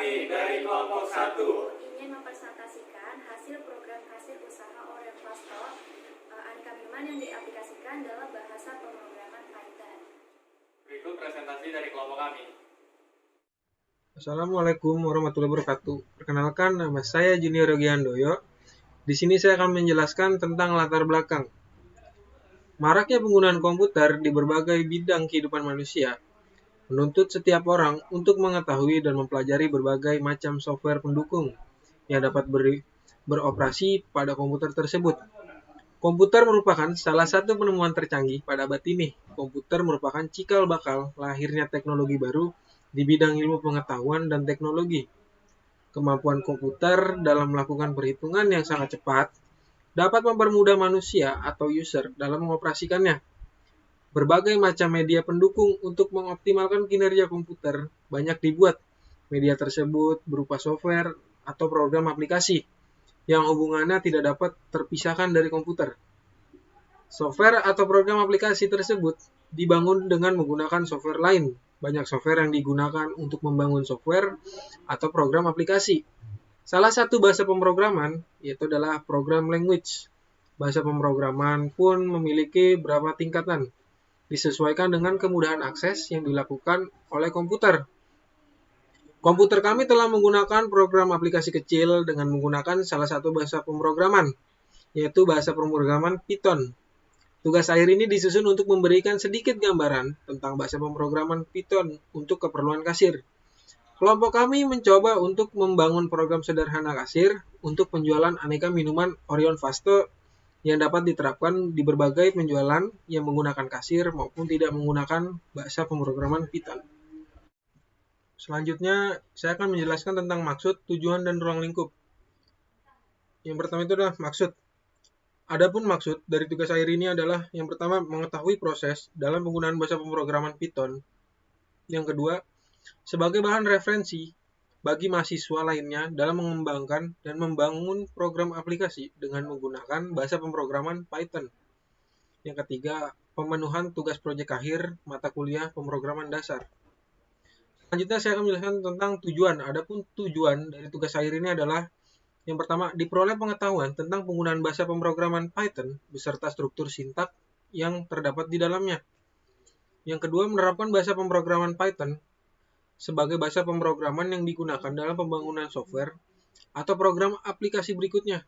kami dari kelompok 1 ingin mempresentasikan hasil program kasir usaha Orion Vasto Aneka Minuman yang diaplikasikan dalam bahasa pemrograman Python. Berikut presentasi dari kelompok kami. Assalamualaikum warahmatullahi wabarakatuh. Perkenalkan, nama saya Junior Yogi Handoyo. Di sini saya akan menjelaskan tentang latar belakang. Maraknya penggunaan komputer di berbagai bidang kehidupan manusia menuntut setiap orang untuk mengetahui dan mempelajari berbagai macam software pendukung yang dapat beroperasi pada komputer tersebut. Komputer merupakan salah satu penemuan tercanggih pada abad ini. Komputer merupakan cikal bakal lahirnya teknologi baru di bidang ilmu pengetahuan dan teknologi. Kemampuan komputer dalam melakukan perhitungan yang sangat cepat dapat mempermudah manusia atau user dalam mengoperasikannya. Berbagai macam media pendukung untuk mengoptimalkan kinerja komputer banyak dibuat. Media tersebut berupa software atau program aplikasi yang hubungannya tidak dapat terpisahkan dari komputer. Software atau program aplikasi tersebut dibangun dengan menggunakan software lain. Banyak software yang digunakan untuk membangun software atau program aplikasi. Salah satu bahasa pemrograman yaitu adalah program language. Bahasa pemrograman pun memiliki beberapa tingkatan, disesuaikan dengan kemudahan akses yang dilakukan oleh komputer. Komputer kami telah menggunakan program aplikasi kecil dengan menggunakan salah satu bahasa pemrograman, yaitu bahasa pemrograman Python. Tugas akhir ini disusun untuk memberikan sedikit gambaran tentang bahasa pemrograman Python untuk keperluan kasir. Kelompok kami mencoba untuk membangun program sederhana kasir untuk penjualan aneka minuman Orion Vasto yang dapat diterapkan di berbagai penjualan yang menggunakan kasir maupun tidak menggunakan bahasa pemrograman Python. Selanjutnya, saya akan menjelaskan tentang maksud, tujuan, dan ruang lingkup. Yang pertama itu adalah maksud. Adapun maksud dari tugas akhir ini adalah yang pertama mengetahui proses dalam penggunaan bahasa pemrograman Python. Yang kedua, sebagai bahan referensi bagi mahasiswa lainnya dalam mengembangkan dan membangun program aplikasi dengan menggunakan bahasa pemrograman Python. Yang ketiga, pemenuhan tugas proyek akhir mata kuliah pemrograman dasar. Selanjutnya saya akan menjelaskan tentang tujuan. Adapun tujuan dari tugas akhir ini adalah yang pertama, diperoleh pengetahuan tentang penggunaan bahasa pemrograman Python beserta struktur sintak yang terdapat di dalamnya. Yang kedua, menerapkan bahasa pemrograman Python sebagai bahasa pemrograman yang digunakan dalam pembangunan software atau program aplikasi berikutnya.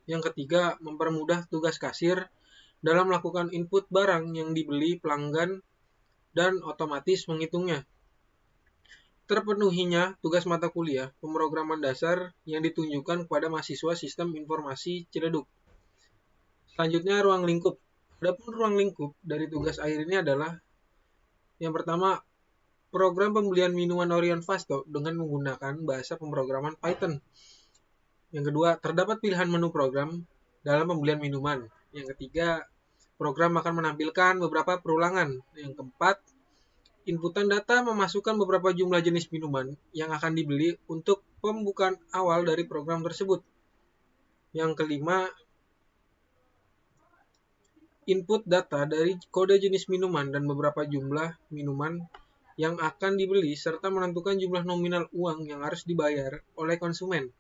Yang ketiga, mempermudah tugas kasir dalam melakukan input barang yang dibeli pelanggan dan otomatis menghitungnya. Terpenuhinya tugas mata kuliah pemrograman dasar yang ditunjukkan kepada mahasiswa Sistem Informasi Ciledug. Selanjutnya, ruang lingkup. Adapun ruang lingkup dari tugas akhir ini adalah yang pertama, program pembelian minuman Orion Vasto dengan menggunakan bahasa pemrograman Python. Yang kedua, terdapat pilihan menu program dalam pembelian minuman. Yang ketiga, program akan menampilkan beberapa perulangan. Yang keempat, inputan data memasukkan beberapa jumlah jenis minuman yang akan dibeli untuk pembukaan awal dari program tersebut. Yang kelima, input data dari kode jenis minuman dan beberapa jumlah minuman yang akan dibeli serta menentukan jumlah nominal uang yang harus dibayar oleh konsumen.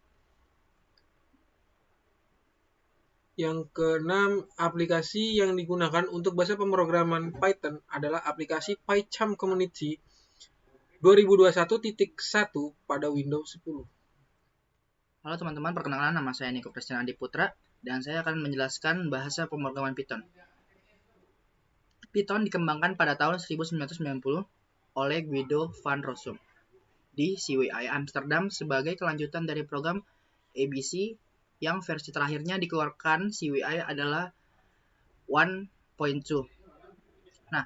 Yang keenam, aplikasi yang digunakan untuk bahasa pemrograman Python adalah aplikasi PyCharm Community 2021.1 pada Windows 10. Halo teman-teman, perkenalkan nama saya Niko Christian Adi Putra dan saya akan menjelaskan bahasa pemrograman Python. Python dikembangkan pada tahun 1990 oleh Guido van Rossum di CWI Amsterdam sebagai kelanjutan dari program ABC yang versi terakhirnya dikeluarkan CWI adalah 1.2. Nah,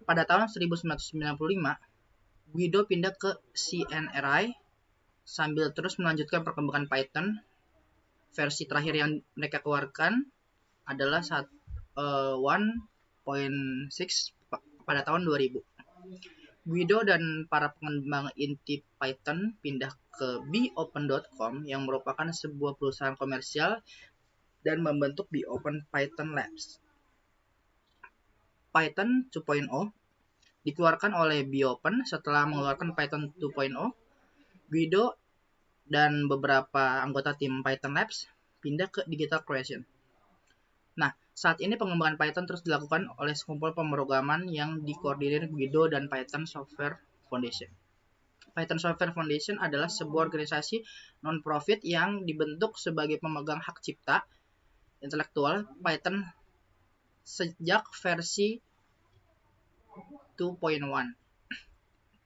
pada tahun 1995, Guido pindah ke CNRI sambil terus melanjutkan perkembangan Python. Versi terakhir yang mereka keluarkan adalah 1.6 pada tahun 2000. Guido dan para pengembang inti Python pindah ke bopen.com yang merupakan sebuah perusahaan komersial dan membentuk Open Python Labs. Python 2.0 dikeluarkan oleh Bopen setelah mengeluarkan Python 2.0 Guido dan beberapa anggota tim Python Labs pindah ke Digital Creation. Nah, saat ini pengembangan Python terus dilakukan oleh sekumpul pemrograman yang dikoordinir Guido dan Python Software Foundation. Python Software Foundation adalah sebuah organisasi non-profit yang dibentuk sebagai pemegang hak cipta intelektual Python sejak versi 2.1.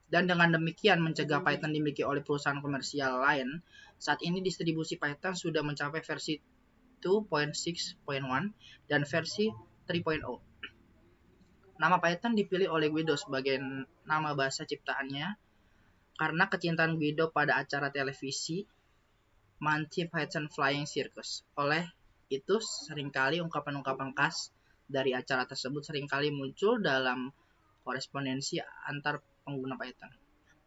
Dan dengan demikian mencegah Python dimiliki oleh perusahaan komersial lain, saat ini distribusi Python sudah mencapai versi 2.6.1 dan versi 3.0. Nama Python dipilih oleh Guido sebagai nama bahasa ciptaannya karena kecintaan Guido pada acara televisi Monty Python Flying Circus. Oleh itu, seringkali ungkapan-ungkapan khas dari acara tersebut seringkali muncul dalam korespondensi antar pengguna Python.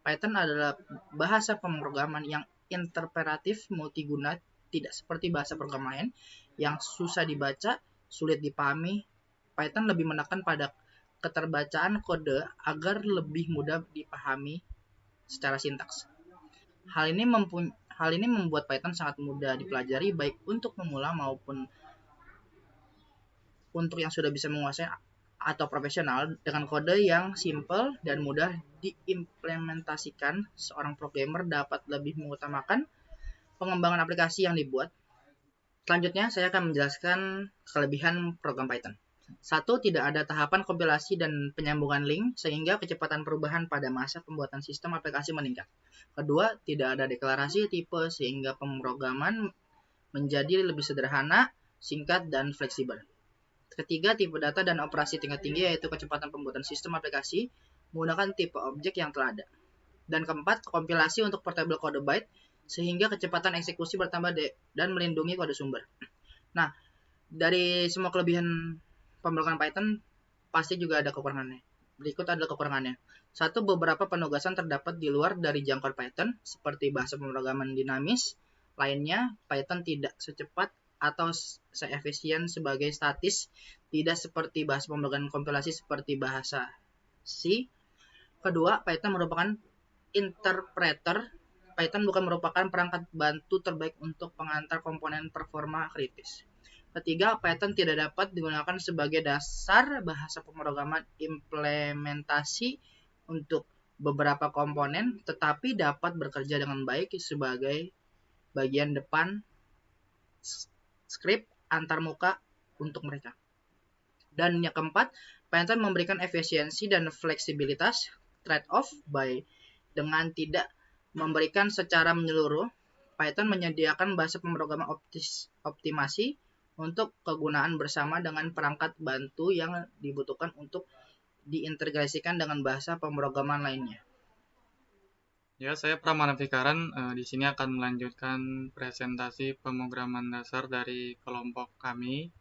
Python adalah bahasa pemrograman yang interpretatif multiguna, tidak seperti bahasa program lain yang susah dibaca, sulit dipahami. Python lebih menekan pada keterbacaan kode agar lebih mudah dipahami secara sintaks. Hal ini membuat Python sangat mudah dipelajari baik untuk pemula maupun untuk yang sudah bisa menguasai atau profesional. Dengan kode yang simple dan mudah diimplementasikan, seorang programmer dapat lebih mengutamakan pengembangan aplikasi yang dibuat. Selanjutnya, saya akan menjelaskan kelebihan program Python. 1. Tidak ada tahapan kompilasi dan penyambungan link, sehingga kecepatan perubahan pada masa pembuatan sistem aplikasi meningkat. Kedua, tidak ada deklarasi tipe, sehingga pemrograman menjadi lebih sederhana, singkat, dan fleksibel. Ketiga, tipe data dan operasi tingkat tinggi, yaitu kecepatan pembuatan sistem aplikasi menggunakan tipe objek yang telah ada. Dan keempat, kompilasi untuk portable code byte, sehingga kecepatan eksekusi bertambah dan melindungi kode sumber. Nah, dari semua kelebihan pemrograman Python, pasti juga ada kekurangannya. Berikut adalah kekurangannya. 1. Beberapa penugasan terdapat di luar dari jangkauan Python, seperti bahasa pemrograman dinamis. Lainnya, Python tidak secepat atau seefisien sebagai statis, tidak seperti bahasa pemrograman kompilasi seperti bahasa C. Kedua, Python merupakan interpreter. Python bukan merupakan perangkat bantu terbaik untuk pengantar komponen performa kritis. Ketiga, Python tidak dapat digunakan sebagai dasar bahasa pemrograman implementasi untuk beberapa komponen, tetapi dapat bekerja dengan baik sebagai bagian depan skrip antarmuka untuk mereka. Dan yang keempat, Python memberikan efisiensi dan fleksibilitas, trade-off dengan tidak memberikan secara menyeluruh. Python menyediakan bahasa pemrograman optimasi untuk kegunaan bersama dengan perangkat bantu yang dibutuhkan untuk diintegrasikan dengan bahasa pemrograman lainnya. Ya, saya Pramana Fikaran di sini akan melanjutkan presentasi pemrograman dasar dari kelompok kami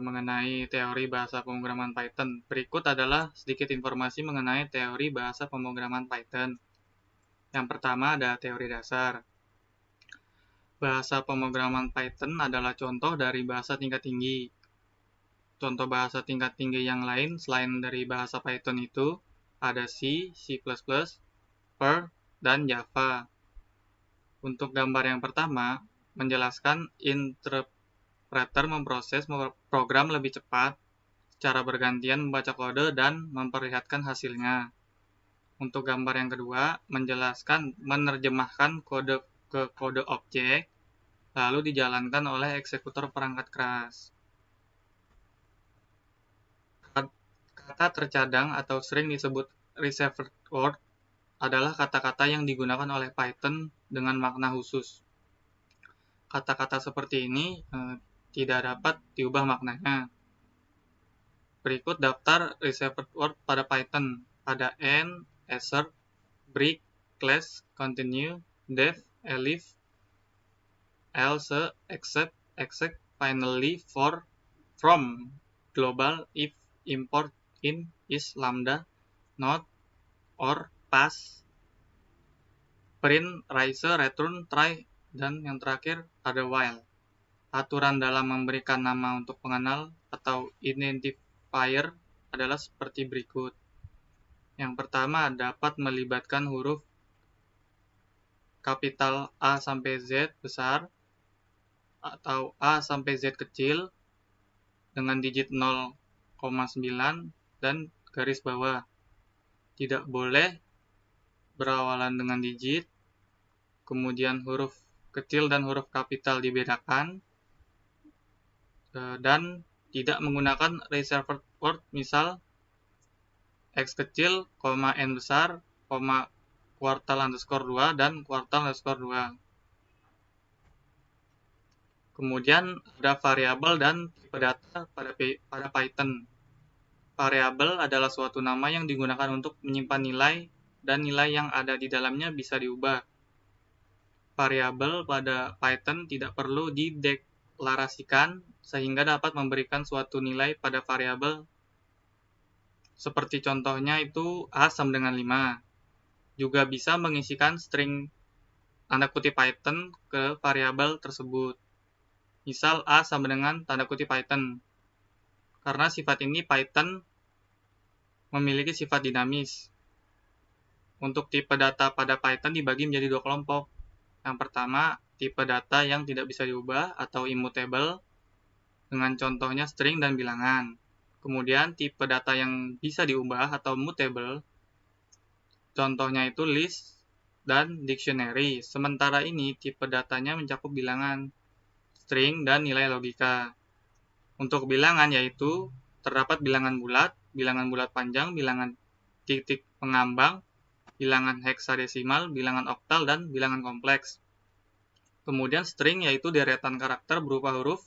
mengenai teori bahasa pemrograman Python. Berikut adalah sedikit informasi mengenai teori bahasa pemrograman Python. Yang pertama ada teori dasar. Bahasa pemrograman Python adalah contoh dari bahasa tingkat tinggi. Contoh bahasa tingkat tinggi yang lain selain dari bahasa Python itu ada C, C++, Perl, dan Java. Untuk gambar yang pertama, menjelaskan interpreter memproses program lebih cepat, secara bergantian membaca kode dan memperlihatkan hasilnya. Untuk gambar yang kedua, menjelaskan menerjemahkan kode ke kode objek, lalu dijalankan oleh eksekutor perangkat keras. Kata tercadang atau sering disebut reserved word adalah kata-kata yang digunakan oleh Python dengan makna khusus. Kata-kata seperti ini tidak dapat diubah maknanya. Berikut daftar reserved word pada Python. Ada end, assert, break, class, continue, def, elif, else, except, exec, finally, for, from, global, if, import, in, is, lambda, not, or, pass, print, rise, return, try, dan yang terakhir ada while. Aturan dalam memberikan nama untuk pengenal atau identifier adalah seperti berikut. Yang pertama, dapat melibatkan huruf kapital A sampai Z besar atau A sampai Z kecil dengan digit 0,9 dan garis bawah. Tidak boleh berawalan dengan digit, kemudian huruf kecil dan huruf kapital dibedakan, dan tidak menggunakan reserved word, misal X kecil, N besar, kuartal underscore 2 dan kuartal underscore 2. Kemudian ada variabel dan tipe data pada Python. Variabel adalah suatu nama yang digunakan untuk menyimpan nilai, dan nilai yang ada di dalamnya bisa diubah. Variabel pada Python tidak perlu dideklarasikan sehingga dapat memberikan suatu nilai pada variabel. Seperti contohnya itu A sama dengan 5. Juga bisa mengisikan string tanda kutip Python ke variabel tersebut. Misal A sama dengan tanda kutip Python. Karena sifat ini Python memiliki sifat dinamis. Untuk tipe data pada Python dibagi menjadi 2 kelompok. Yang pertama, tipe data yang tidak bisa diubah atau immutable, dengan contohnya string dan bilangan. Kemudian tipe data yang bisa diubah atau mutable, contohnya itu list dan dictionary. Sementara ini tipe datanya mencakup bilangan, string, dan nilai logika. Untuk bilangan yaitu terdapat bilangan bulat panjang, bilangan titik pengambang, bilangan heksadesimal, bilangan oktal, dan bilangan kompleks. Kemudian string yaitu deretan karakter berupa huruf,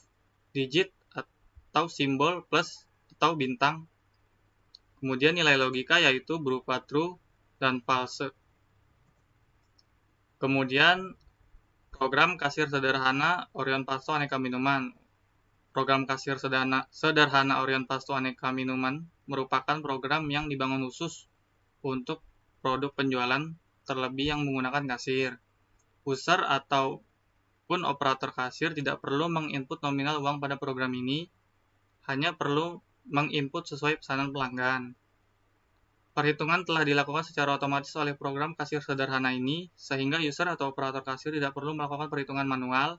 digit, atau simbol plus atau bintang. Kemudian nilai logika yaitu berupa true dan false. Kemudian program kasir sederhana Orion Pasto aneka minuman. Program kasir sederhana Orion Pasto aneka minuman merupakan program yang dibangun khusus untuk produk penjualan terlebih yang menggunakan kasir. User ataupun operator kasir tidak perlu menginput nominal uang pada program ini, hanya perlu menginput sesuai pesanan pelanggan. Perhitungan telah dilakukan secara otomatis oleh program kasir sederhana ini, sehingga user atau operator kasir tidak perlu melakukan perhitungan manual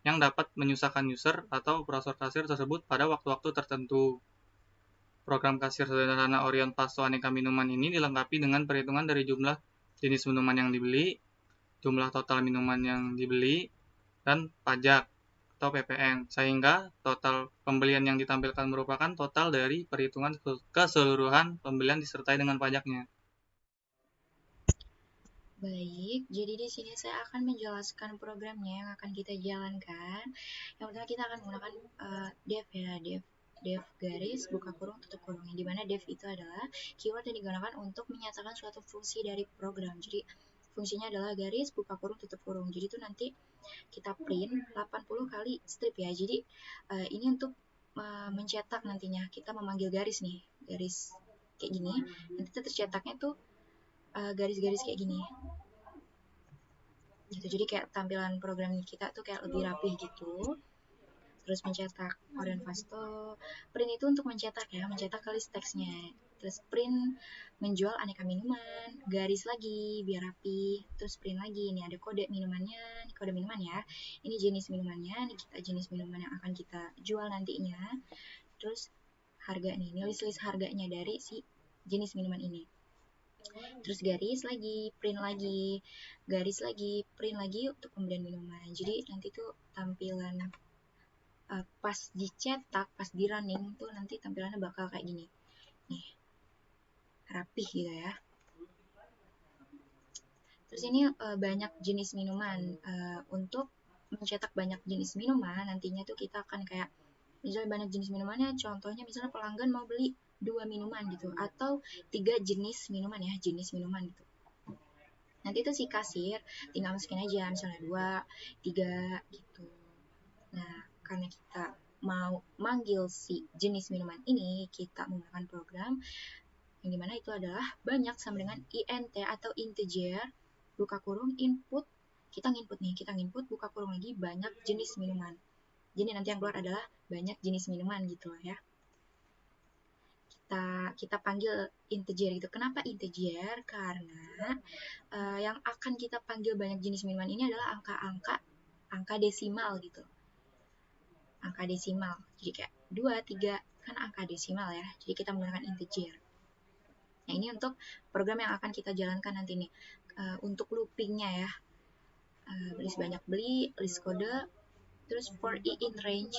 yang dapat menyusahkan user atau operator kasir tersebut pada waktu-waktu tertentu. Program kasir sederhana Orion Pasto aneka minuman ini dilengkapi dengan perhitungan dari jumlah jenis minuman yang dibeli, jumlah total minuman yang dibeli, dan pajak atau PPN, sehingga total pembelian yang ditampilkan merupakan total dari perhitungan keseluruhan pembelian disertai dengan pajaknya. Baik, jadi di sini saya akan menjelaskan programnya yang akan kita jalankan. Yang pertama kita akan menggunakan dev ya, dev garis buka kurung tutup kurung, yang dimana dev itu adalah keyword yang digunakan untuk menyatakan suatu fungsi dari program. Jadi fungsinya adalah garis buka kurung tutup kurung. Jadi itu nanti kita print 80 kali strip ya. Jadi ini untuk mencetak nantinya kita memanggil garis nih, garis kayak gini. Nanti tercetaknya tuh garis-garis kayak gini gitu. Jadi kayak tampilan program kita tuh kayak lebih rapih gitu. Terus mencetak Orion Pasto, print itu untuk mencetak ya, mencetak ke list teksnya. Terus print menjual aneka minuman, garis lagi biar rapi. Terus print lagi, ini ada kode minumannya, ini kode minuman ya. Ini jenis minumannya, ini kita jenis minuman yang akan kita jual nantinya. Terus harga nih, ini list harganya dari si jenis minuman ini. Terus garis lagi, print lagi, garis lagi, print lagi untuk pembelian minuman. Jadi nanti tuh tampilan pas dicetak, pas di running tuh nanti tampilannya bakal kayak gini. Nih, rapih gitu ya. Terus ini banyak jenis minuman. Untuk mencetak banyak jenis minuman, nantinya tuh kita akan kayak, misalnya banyak jenis minumannya, contohnya misalnya pelanggan mau beli 2 minuman gitu, atau 3 jenis minuman ya, jenis minuman gitu. Nanti tuh si kasir tinggal masukin aja, misalnya 2, 3 gitu. Nah, karena kita mau manggil si jenis minuman ini, kita menggunakan program yang dimana itu adalah banyak sama dengan int atau integer buka kurung input. Kita nginput buka kurung lagi banyak jenis minuman. Jadi nanti yang keluar adalah banyak jenis minuman gitu ya. kita panggil integer gitu. Kenapa integer? Karena yang akan kita panggil banyak jenis minuman ini adalah angka desimal gitu. Angka desimal. Jadi kayak 2, 3 kan angka desimal ya. Jadi kita menggunakan integer. Nah, ini untuk program yang akan kita jalankan nanti nih. Untuk loopingnya ya. List banyak beli, list kode, terus for i in range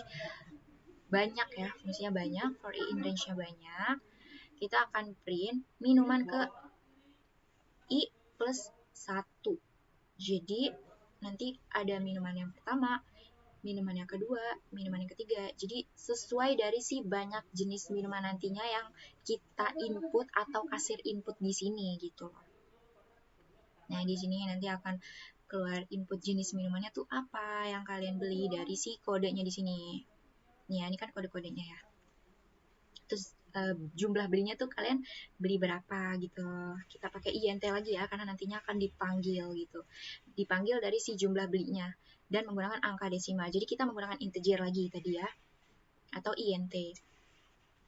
banyak ya, fungsinya banyak, for i in range-nya banyak. Kita akan print minuman ke i plus 1. Jadi nanti ada minuman yang pertama, minuman yang kedua, minuman yang ketiga. Jadi sesuai dari si banyak jenis minuman nantinya yang kita input atau kasir input di sini gitu. Nah, di sini nanti akan keluar input jenis minumannya tuh apa yang kalian beli dari si kodenya di sini. Nih ya, ini kan kode-kodenya ya. Terus jumlah belinya tuh kalian beli berapa gitu. Kita pakai int lagi ya, karena nantinya akan dipanggil gitu. Dipanggil dari si jumlah belinya dan menggunakan angka desimal. Jadi kita menggunakan integer lagi tadi ya, atau int.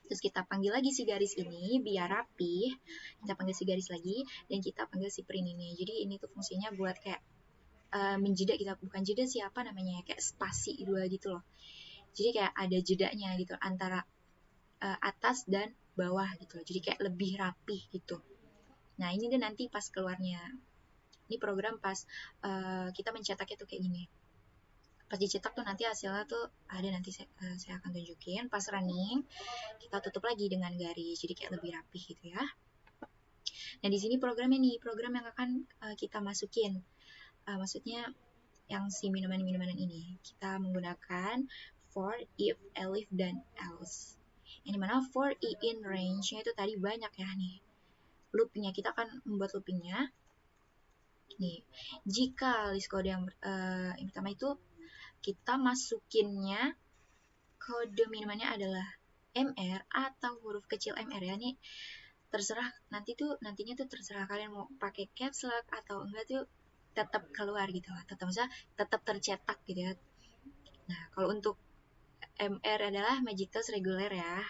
Terus kita panggil lagi si garis ini biar rapi. Kita panggil si garis lagi dan kita panggil si print ini. Jadi ini tuh fungsinya buat kayak menjeda, kita bukan jeda siapa namanya, kayak spasi dua gitu loh. Jadi kayak ada jedanya gitu antara atas dan bawah gitu loh. Jadi kayak lebih rapih gitu. Nah, ini deh nanti pas keluarnya. Ini program pas kita mencetaknya tuh kayak gini. Pas dicetak tuh nanti hasilnya tuh ada, nanti saya akan tunjukin. Pas running, kita tutup lagi dengan garis. Jadi kayak lebih rapih gitu ya. Nah, di sini programnya nih, program yang akan kita masukin. Maksudnya yang si minuman-minuman ini. Kita menggunakan for, if, elif, dan else. Yang dimana for i in range-nya itu tadi banyak ya nih. Loopingnya, kita akan membuat loopingnya. Nih, jika list kode yang pertama itu kita masukinnya kode minumannya adalah MR atau huruf kecil MR ya. Nih terserah nantinya tuh terserah kalian mau pakai caps lock atau enggak tuh tetap keluar gitu lah. Tetap tercetak gitu ya. Nah, kalau untuk MR adalah Magitos reguler ya.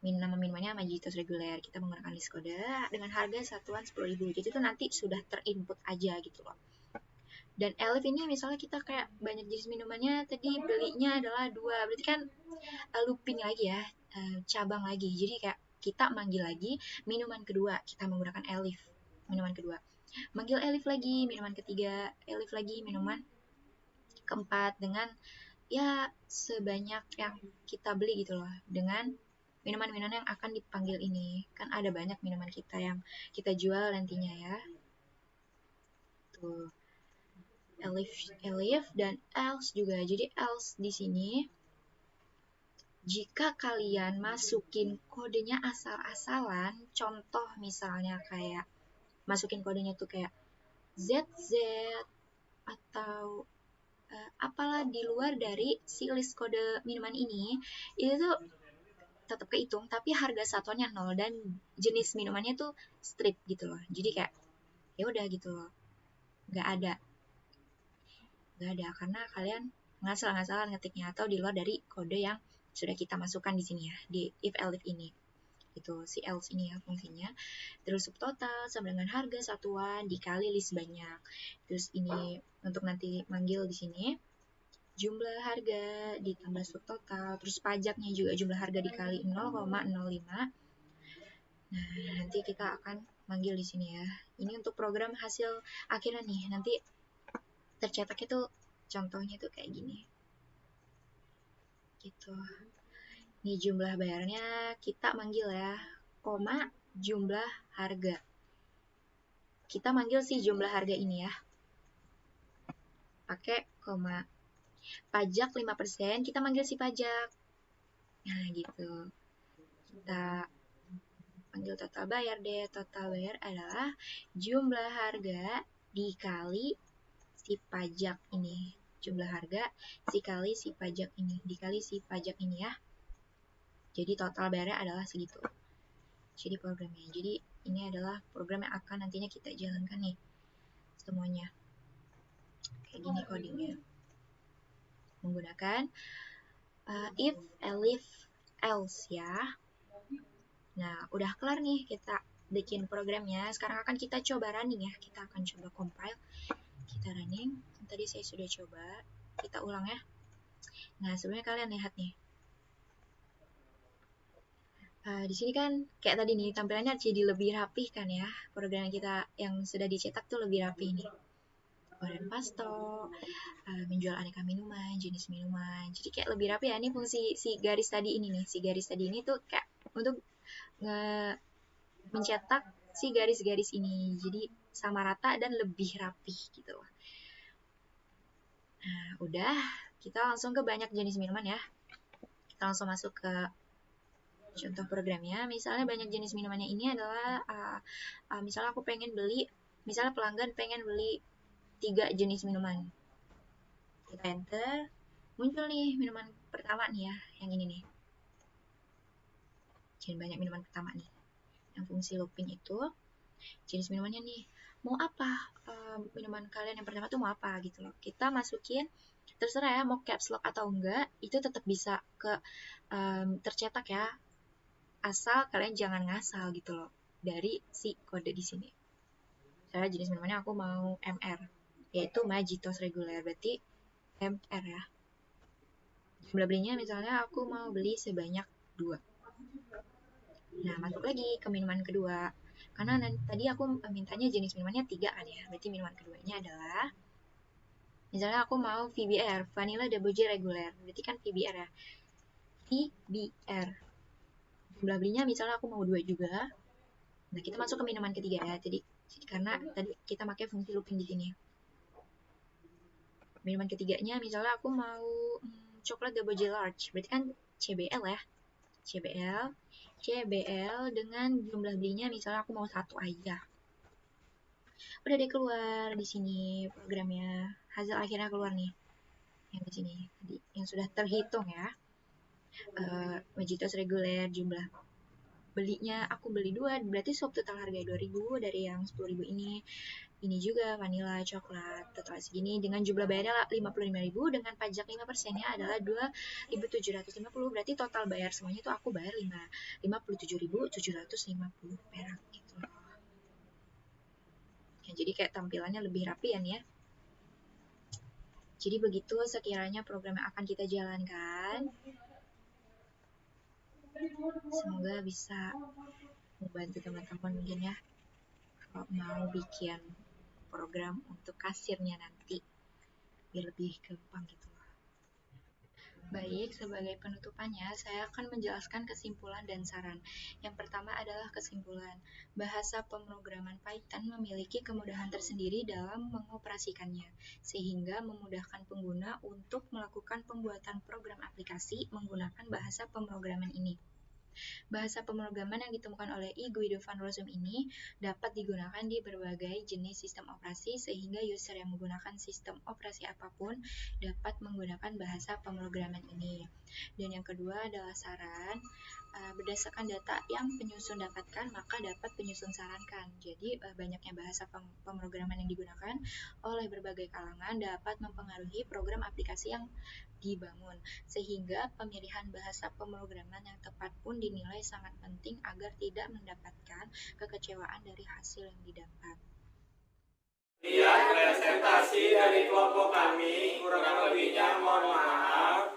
Nama minumannya Magitos reguler. Kita menggunakan list kode dengan harga satuan 10.000. Jadi itu nanti sudah terinput aja gitu loh. Dan elif ini misalnya kita kayak banyak jenis minumannya, tadi belinya adalah 2. Berarti kan looping lagi ya, cabang lagi. Jadi kayak kita manggil lagi minuman kedua, kita menggunakan elif. Minuman kedua. Manggil elif lagi, minuman ketiga, elif lagi, minuman keempat, dengan ya sebanyak yang kita beli gitu loh, dengan minuman-minuman yang akan dipanggil ini. Kan ada banyak minuman kita yang kita jual nantinya ya. Tuh. Elif dan else juga. Jadi else di sini jika kalian masukin kodenya asal-asalan, contoh misalnya kayak masukin kodenya tuh kayak ZZ atau apalah di luar dari si list kode minuman ini, itu tuh tetap kehitung tapi harga satuannya 0 dan jenis minumannya tuh strip gitu loh. Jadi kayak ya udah gitu loh, nggak ada karena kalian ngasal-ngasalan ngetiknya atau di luar dari kode yang sudah kita masukkan di sini ya, di if elif ini. Itu si else ini ya fungsinya. Terus subtotal sama dengan harga satuan dikali list banyak. Terus ini untuk nanti manggil di sini jumlah harga ditambah subtotal, terus pajaknya juga jumlah harga dikali 0,05. Nah, nanti kita akan manggil di sini ya. Ini untuk program hasil akhirnya nih. Nanti tercetak itu contohnya tuh kayak gini. Gitu. Ini jumlah bayarnya kita manggil ya, koma jumlah harga. Kita manggil si jumlah harga ini ya. Pakai koma. Pajak 5%, kita manggil si pajak. Nah, gitu. Kita panggil total bayar deh. Total bayar adalah jumlah harga dikali si pajak ini. Jumlah harga dikali si pajak ini. Dikali si pajak ini ya. Jadi total bayarnya adalah segitu. Jadi programnya. Jadi ini adalah program yang akan nantinya kita jalankan nih. Semuanya. Kayak gini codingnya. Menggunakan if, elif, else ya. Nah, udah kelar nih kita bikin programnya. Sekarang akan kita coba running ya. Kita akan coba compile. Kita running. Tadi saya sudah coba. Kita ulang ya. Nah, sebelumnya kalian lihat nih. Di sini kan kayak tadi nih tampilannya jadi lebih rapih kan ya. Program kita yang sudah dicetak tuh lebih rapih nih. Order pasto, menjual aneka minuman, jenis minuman. Jadi kayak lebih rapi ya. Ini fungsi si garis tadi ini nih. Si garis tadi ini tuh kayak untuk mencetak si garis-garis ini. Jadi sama rata dan lebih rapih gitu loh. Nah, udah. Kita langsung ke banyak jenis minuman ya. Kita langsung masuk ke contoh programnya. Misalnya banyak jenis minumannya ini adalah misalnya aku pengen beli, misalnya pelanggan pengen beli 3 jenis minuman. Kita enter, muncul nih minuman pertama nih ya, yang ini nih. Jadi banyak minuman pertama nih. Yang fungsi looping itu jenis minumannya nih. Mau apa? Minuman kalian yang pertama tuh mau apa gitu loh. Kita masukin terserah ya mau caps lock atau enggak, itu tetap bisa ke tercetak ya. Asal kalian jangan ngasal gitu loh dari si kode di sini. Misalnya jenis minumannya aku mau MR, yaitu Majitos reguler, berarti MR ya. Jumlah belinya misalnya aku mau beli sebanyak 2. Nah, masuk lagi ke minuman kedua. Karena tadi aku mintanya jenis minumannya 3 kan ya. Berarti minuman keduanya adalah misalnya aku mau VBR, Vanilla Double J reguler. Berarti kan VBR ya. VBR. Jumlah belinya misalnya aku mau 2 juga. Nah, kita masuk ke minuman ketiga ya. Jadi karena tadi kita pakai fungsi looping di sini. Minuman ketiganya misalnya aku mau coklat double J large. Berarti kan CBL ya. CBL dengan jumlah belinya misalnya aku mau 1 aja. Udah deh keluar di sini programnya. Hasil akhirnya keluar nih. Yang di sini tadi yang sudah terhitung ya. Majitos reguler jumlah belinya aku beli 2, berarti sub total harga 2.000 dari yang 10.000 ini. Ini juga vanilla coklat total segini dengan jumlah bayarnya 55.000 dengan pajak 5%-nya adalah 2.750, berarti total bayar semuanya itu aku bayar 57.750 perak gitu. Ya, jadi kayak tampilannya lebih rapi ya. Jadi begitu sekiranya program yang akan kita jalankan. Semoga bisa membantu teman-teman mungkin ya kalau mau bikin program untuk kasirnya nanti biar lebih gampang gitu loh. Baik, sebagai penutupannya saya akan menjelaskan kesimpulan dan saran. Yang pertama adalah kesimpulan. Bahasa pemrograman Python memiliki kemudahan tersendiri dalam mengoperasikannya, sehingga memudahkan pengguna untuk melakukan pembuatan program aplikasi menggunakan bahasa pemrograman ini. Bahasa pemrograman yang ditemukan oleh I. Guido van Rossum ini dapat digunakan di berbagai jenis sistem operasi sehingga user yang menggunakan sistem operasi apapun dapat menggunakan bahasa pemrograman ini. Dan yang kedua adalah saran. Berdasarkan data yang penyusun dapatkan, maka dapat penyusun sarankan. Jadi, banyaknya bahasa pemrograman yang digunakan oleh berbagai kalangan dapat mempengaruhi program aplikasi yang dibangun, sehingga pemilihan bahasa pemrograman yang tepat pun dinilai sangat penting agar tidak mendapatkan kekecewaan dari hasil yang didapat. Presentasi dari kelompok kami, kurang lebihnya mohon maaf.